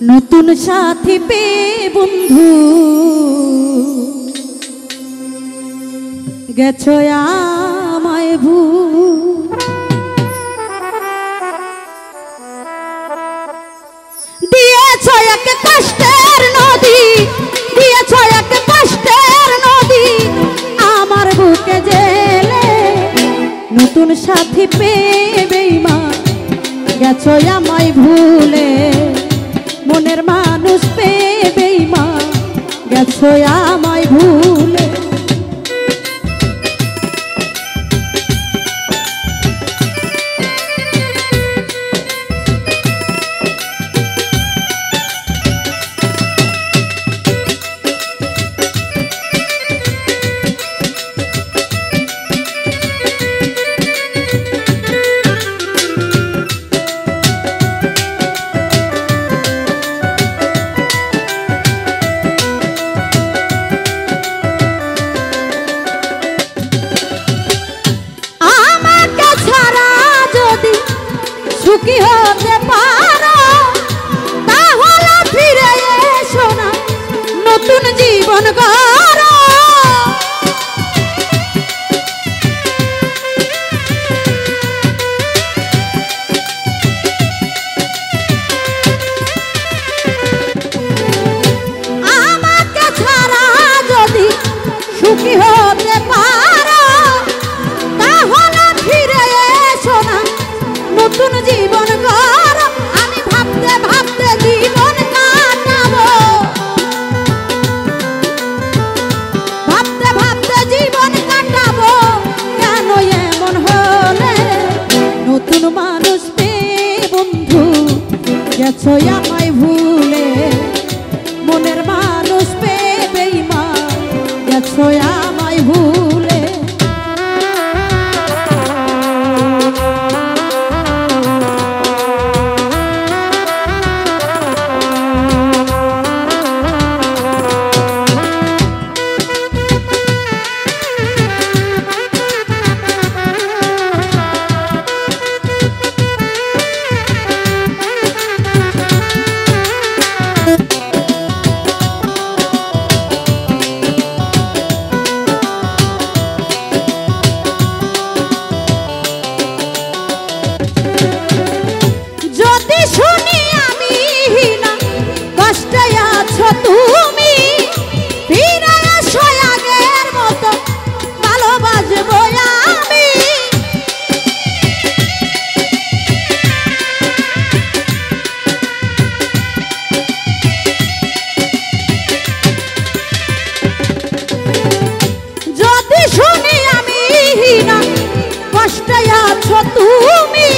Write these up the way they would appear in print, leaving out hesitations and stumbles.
নতুন সাথী পেয়ে বন্ধু গেছো আমায় দিয়েছো এক কষ্টের নদী, দিয়েছো এক কষ্টের নদী আমার বুকে জেলে। নতুন সাথী পেয়ে বেঈমান গেছো আমায় ভুলে, মনের মানুষ পেয়ে বেঈমান গেছো আমায় ভুলে। সুখী হতে পারো তাহলে ফিরে এসো না, নতুন জীবন গড়ো। আমাকে ছাড়া যদি সুখী হতে পারো তাহলে ফিরে এসো না, নতুন জীবন গড়ো। আমি ভাবতে ভাবতে জীবন কাটাবো, ভাবতে ভাবতে জীবন কাটাবো, কেন এমন হলে? নতুন মানুষ পেয়ে বন্ধু গেছো আমায় ভুলে, মনের মানুষ পেয়ে বেঈমান গেছো আমায় ভুলে। তুমি ফিরে এসো আগের মতো ভালোবাসবো আমি। যদি শুনি আমি না কষ্টে আছো তুমি,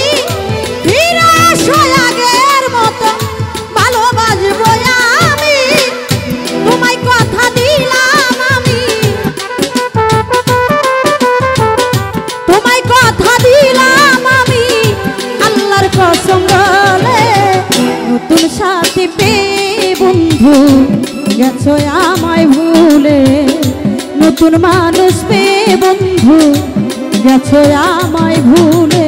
ফিরে এসো আগের মতো ভালোবাসবো আমি। তোমায় কথা দিলাম আমি, তোমায় কথা দিলাম আমি আল্লাহর কসম বলে। নতুন সাথী পেয়ে বন্ধু গেছো আমায় ভুলে, নতুন মানুষ পেয়ে বন্ধু গেছো আমায় ভুলে।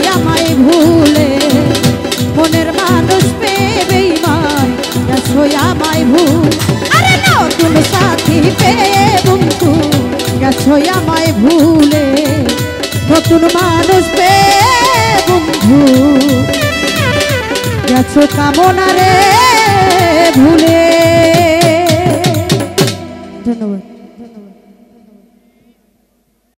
আমায় ভুলে মনের মানুষ পেয়ে বেঈমান গেছো আমায় ভুল আরে নতুন সাথী পেয়ে বন্ধু গেছো আমায় ভুলে নতুন মানুষ পেয়ে বন্ধু গেছো কামনা রে ভুলে